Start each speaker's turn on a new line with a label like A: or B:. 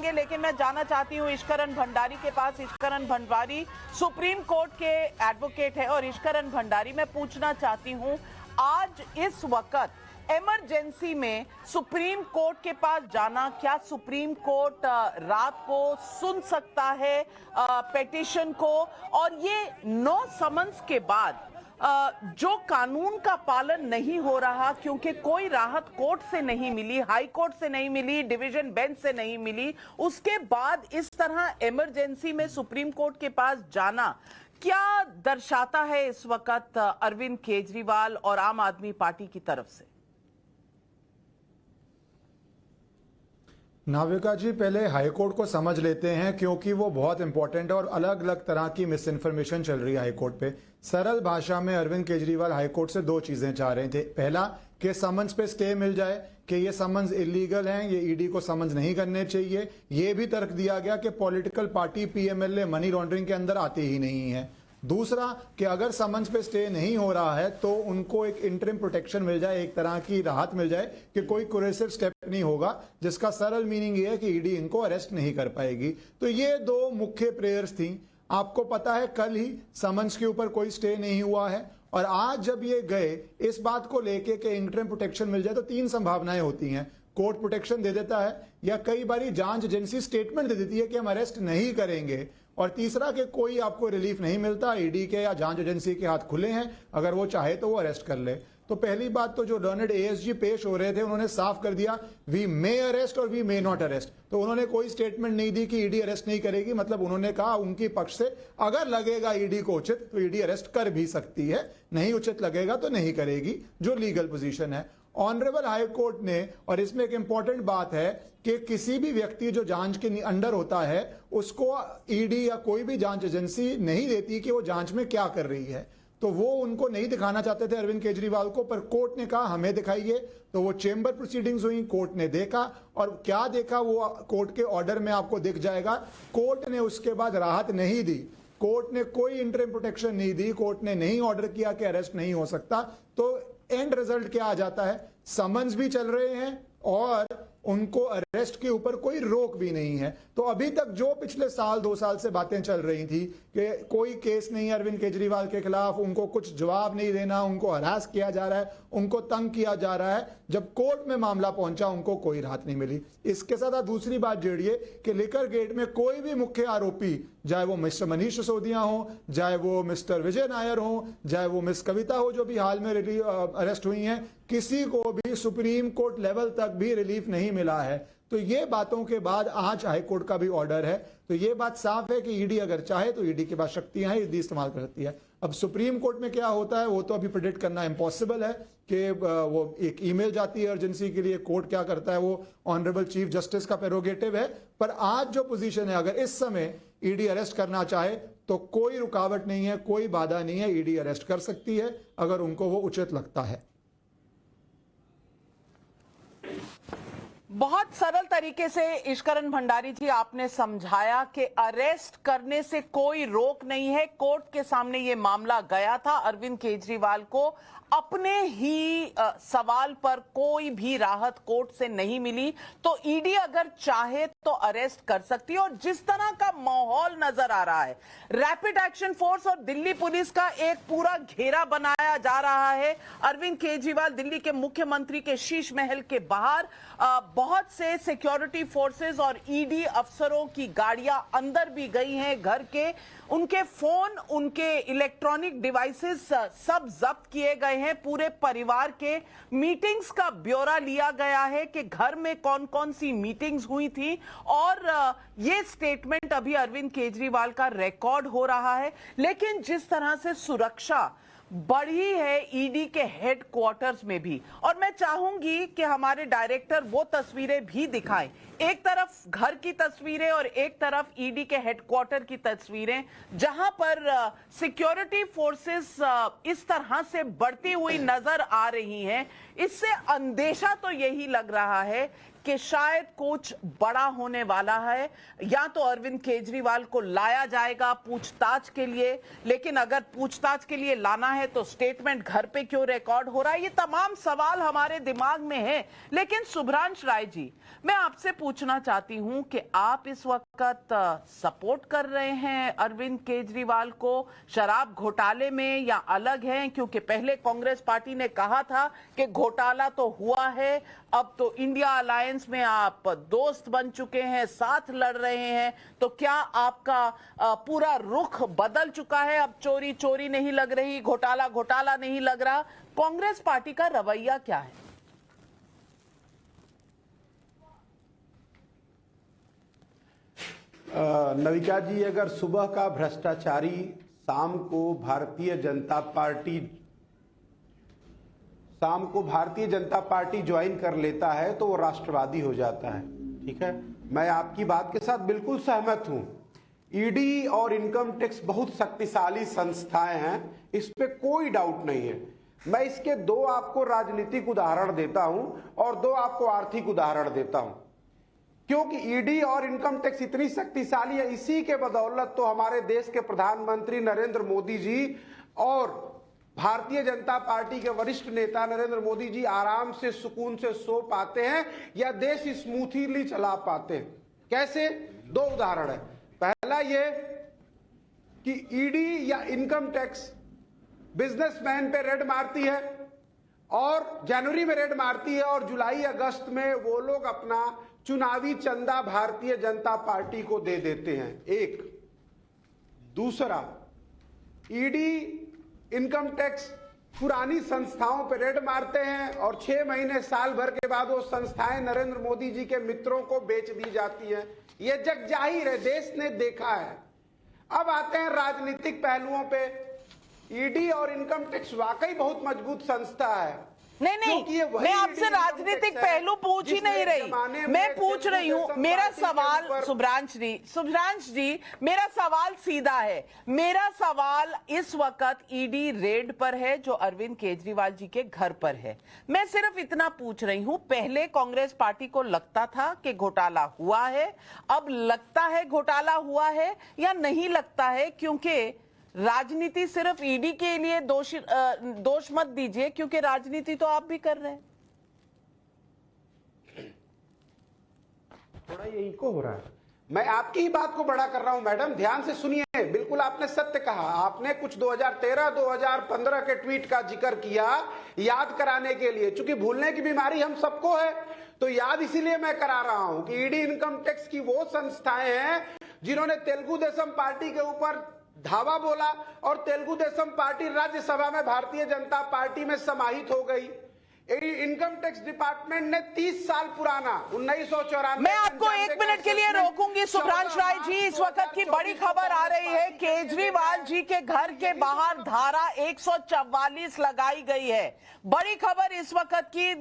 A: करेंगे, लेकिन मैं जाना चाहती हूँ इश्करन भंडारी के पास। इश्करन भंडारी सुप्रीम कोर्ट के एडवोकेट है और इश्करन भंडारी, मैं पूछना चाहती हूँ, आज इस वक्त इमरजेंसी में सुप्रीम कोर्ट के पास जाना, क्या सुप्रीम कोर्ट रात को सुन सकता है पिटीशन को? और ये 9 समन्स के बाद जो कानून का पालन नहीं हो रहा, क्योंकि कोई राहत कोर्ट से नहीं मिली, हाई कोर्ट से नहीं मिली, डिवीजन बेंच से नहीं मिली, उसके बाद इस तरह इमरजेंसी में सुप्रीम कोर्ट के पास जाना क्या दर्शाता है इस वक्त अरविंद केजरीवाल और आम आदमी पार्टी की तरफ से?
B: नाविका जी, पहले हाईकोर्ट को समझ लेते हैं क्योंकि वो बहुत इंपॉर्टेंट है और अलग अलग तरह की मिस इन्फॉर्मेशन चल रही है हाईकोर्ट पे। सरल भाषा में अरविंद केजरीवाल हाईकोर्ट से 2 चीजें चाह रहे थे। पहला कि समन्स पे स्टे मिल जाए, कि ये समन्स इलीगल हैं, ये ईडी को समन्स नहीं करने चाहिए। ये भी तर्क दिया गया कि political party PMLA money laundering के अंदर आती ही नहीं है। दूसरा कि अगर समन्स पे स्टे नहीं हो रहा है तो उनको एक इंटरिम प्रोटेक्शन मिल जाए, एक तरह की राहत मिल जाए कि कोई कोरेसिव स्टेप नहीं होगा, जिसका सरल मीनिंग ये है कि ईडी इनको अरेस्ट नहीं कर पाएगी। तो ये 2 मुख्य प्रेयर्स थी। आपको पता है कल ही समन्स के ऊपर कोई स्टे नहीं हुआ है और आज जब ये गए इस बात को लेके कि इंटरिम प्रोटेक्शन मिल जाए तो 3 संभावनाएं होती हैं। कोर्ट प्रोटेक्शन दे देता है, या कई बारी जांच एजेंसी स्टेटमेंट दे देती है कि हम अरेस्ट नहीं करेंगे, और तीसरा कि कोई आपको रिलीफ नहीं मिलता, ईडी के या जांच एजेंसी के हाथ खुले हैं, अगर वो चाहे तो वो अरेस्ट कर ले। तो पहली बात तो जो लर्नड एएसजी पेश हो रहे थे उन्होंने साफ कर दिया वी मे अरेस्ट और वी मे नॉट अरेस्ट। तो उन्होंने कोई स्टेटमेंट नहीं दी कि ईडी अरेस्ट नहीं करेगी, मतलब उन्होंने कहा उनकी पक्ष से अगर लगेगा ईडी को उचित तो ईडी अरेस्ट कर भी सकती है, नहीं उचित लगेगा तो नहीं करेगी, जो लीगल पोजीशन है। ऑनरेबल हाई कोर्ट ने, और इसमें एक इंपॉर्टेंट बात है कि किसी भी व्यक्ति जो जांच के अंडर होता है उसको ईडी या कोई भी जांच एजेंसी नहीं देती कि वो जांच में क्या कर रही है। तो वो उनको नहीं दिखाना चाहते थे अरविंद केजरीवाल को, पर कोर्ट ने कहा हमें दिखाइए। तो वो चेंबर प्रोसीडिंग्स हुई, कोर्ट ने देखा, और क्या देखा वो कोर्ट के ऑर्डर में आपको दिख जाएगा। कोर्ट ने उसके बाद राहत नहीं दी, कोर्ट ने कोई इंटरिम प्रोटेक्शन नहीं दी, कोर्ट ने नहीं ऑर्डर किया कि अरेस्ट नहीं हो सकता। तो एंड रिजल्ट क्या आ जाता है, समन्स भी चल रहे हैं और उनको अरेस्ट के ऊपर कोई रोक भी नहीं है। तो अभी तक जो पिछले साल 2 साल से बातें चल रही थी कि कोई केस नहीं है अरविंद केजरीवाल के खिलाफ, उनको कुछ जवाब नहीं देना, उनको हरास किया जा रहा है, उनको तंग किया जा रहा है, जब कोर्ट में मामला पहुंचा उनको कोई राहत नहीं मिली। इसके साथ आप दूसरी बात जोड़िए कि लिकर गेट में कोई भी मुख्य आरोपी, चाहे वो मिस्टर मनीष सिसोदिया हो, चाहे वो मिस्टर विजय नायर हो, चाहे वो मिस कविता हो जो भी हाल में अरेस्ट हुई हैं, किसी को भी सुप्रीम कोर्ट लेवल तक भी रिलीफ नहीं मिला है। तो ये बातों के बाद आज हाईकोर्ट का भी ऑर्डर है, तो ये बात साफ है कि ईडी अगर चाहे तो ईडी के पास शक्तियां हैं, ईडी इस्तेमाल कर सकती है। अब सुप्रीम कोर्ट में क्या होता है वो तो अभी प्रेडिक्ट करना इम्पॉसिबल है कि वो एक ईमेल जाती है अर्जेंसी के लिए, कोर्ट क्या करता है वो ऑनरेबल चीफ जस्टिस का प्रेरोगेटिव है। पर आज जो पोजीशन है, अगर इस समय ईडी अरेस्ट करना चाहे तो कोई रुकावट नहीं है, कोई बाधा नहीं है, ईडी अरेस्ट कर सकती है अगर उनको वो उचित लगता है।
A: बहुत सरल तरीके से इश्करन भंडारी जी आपने समझाया कि अरेस्ट करने से कोई रोक नहीं है। कोर्ट के सामने ये मामला गया था, अरविंद केजरीवाल को अपने ही सवाल पर कोई भी राहत कोर्ट से नहीं मिली, तो ईडी अगर चाहे तो अरेस्ट कर सकती है। और जिस तरह का माहौल नजर आ रहा है, रैपिड एक्शन फोर्स और दिल्ली पुलिस का एक पूरा घेरा बनाया जा रहा है। अरविंद केजरीवाल दिल्ली के मुख्यमंत्री के शीश महल के बाहर बहुत से सिक्योरिटी फोर्सेस और ईडी अफसरों की गाड़ियां अंदर भी गई हैं घर के, उनके फोन, उनके इलेक्ट्रॉनिक डिवाइसेस सब जब्त किए गए हैं। पूरे परिवार के मीटिंग्स का ब्यौरा लिया गया है कि घर में कौन कौन सी मीटिंग्स हुई थी, और ये स्टेटमेंट अभी अरविंद केजरीवाल का रिकॉर्ड हो रहा है। लेकिन जिस तरह से सुरक्षा बढ़ी है ईडी के हेडक्वार्टर्स में भी, और मैं चाहूंगी कि हमारे डायरेक्टर वो तस्वीरें भी दिखाएं, एक तरफ घर की तस्वीरें और एक तरफ ईडी के हेडक्वार्टर की तस्वीरें, जहां पर सिक्योरिटी फोर्सेस इस तरह से बढ़ती हुई नजर आ रही हैं। इससे अंदेशा तो यही लग रहा है कि शायद कुछ बड़ा होने वाला है, या तो अरविंद केजरीवाल को लाया जाएगा पूछताछ के लिए, लेकिन अगर पूछताछ के लिए लाना है तो स्टेटमेंट घर पे क्यों रिकॉर्ड हो रहा है? ये तमाम सवाल हमारे दिमाग में है। लेकिन शुभ्रांश राय जी, मैं आपसे पूछना चाहती हूं कि आप इस वक्त सपोर्ट कर रहे हैं अरविंद केजरीवाल को शराब घोटाले में, या अलग हैं? क्योंकि पहले कांग्रेस पार्टी ने कहा था कि घोटाला तो हुआ है, अब तो इंडिया अलायंस में आप दोस्त बन चुके हैं, साथ लड़ रहे हैं, तो क्या आपका पूरा रुख बदल चुका है? अब चोरी चोरी नहीं लग रही, घोटाला घोटाला नहीं लग रहा। कांग्रेस पार्टी का रवैया क्या है?
C: नविका जी, अगर सुबह का भ्रष्टाचारी शाम को भारतीय जनता पार्टी ज्वाइन कर लेता है तो वो राष्ट्रवादी हो जाता है। ठीक है, मैं आपकी बात के साथ बिल्कुल सहमत हूं। ईडी और इनकम टैक्स बहुत शक्तिशाली संस्थाएं हैं, इस पे कोई डाउट नहीं है। मैं इसके दो आपको राजनीतिक उदाहरण देता हूं और दो आपको आर्थिक उदाहरण देता हूं। क्योंकि ईडी और इनकम टैक्स इतनी शक्तिशाली है, इसी के बदौलत तो हमारे देश के प्रधानमंत्री नरेंद्र मोदी जी और भारतीय जनता पार्टी के वरिष्ठ नेता नरेंद्र मोदी जी आराम से सुकून से सो पाते हैं या देश स्मूथली चला पाते हैं। कैसे? दो उदाहरण है। पहला ये कि ईडी या इनकम टैक्स बिजनेसमैन पे रेड मारती है, और जनवरी में रेड मारती है, और जुलाई अगस्त में वो लोग अपना चुनावी चंदा भारतीय जनता पार्टी को दे देते हैं। एक। दूसरा, ईडी इनकम टैक्स पुरानी संस्थाओं पर रेड मारते हैं और 6 महीने साल भर के बाद वो संस्थाएं नरेंद्र मोदी जी के मित्रों को बेच दी जाती हैं। ये जग जाहिर है, देश ने देखा है। अब आते हैं राजनीतिक पहलुओं पे। ईडी और इनकम टैक्स वाकई बहुत मजबूत संस्था है।
A: नहीं, मैं आपसे राजनीतिक पहलू पूछ ही नहीं रही, मैं पूछ रही हूं, मेरा सवाल शुभ्रांश जी, मेरा सवाल सीधा है। मेरा सवाल इस वक्त ईडी रेड पर है जो अरविंद केजरीवाल जी के घर पर है। मैं सिर्फ इतना पूछ रही हूं, पहले कांग्रेस पार्टी को लगता था कि घोटाला हुआ है, अब लगता है घोटाला हुआ है या नहीं लगता है? क्योंकि राजनीति सिर्फ ईडी के लिए दोष मत दीजिए, क्योंकि राजनीति तो आप भी कर रहे हैं।
C: थोड़ा यही को हो रहा है। मैं आपकी ही बात को बड़ा कर रहा हूं मैडम, ध्यान से सुनिए। बिल्कुल आपने सत्य कहा। आपने कुछ 2013-2015 के ट्वीट का जिक्र किया याद कराने के लिए। चूंकि भूलने की बीमारी हम सबको है, तो याद इसीलिए मैं करा रहा हूं कि ईडी इनकम टैक्स की वो संस्थाएं हैं जिन्होंने तेलुगु देशम पार्टी के ऊपर धावा बोला, और तेलुगु देशम पार्टी राज्यसभा में भारतीय जनता पार्टी में समाहित हो गई। इनकम टैक्स डिपार्टमेंट ने 30 साल पुराना 1994।
A: मैं आपको 1 मिनट के लिए रोकूंगी शुभ्रांश राय जी। इस वक्त की बड़ी खबर आ रही है, केजरीवाल जी के घर के बाहर धारा 144 लगाई गई है। बड़ी खबर इस वक्त की।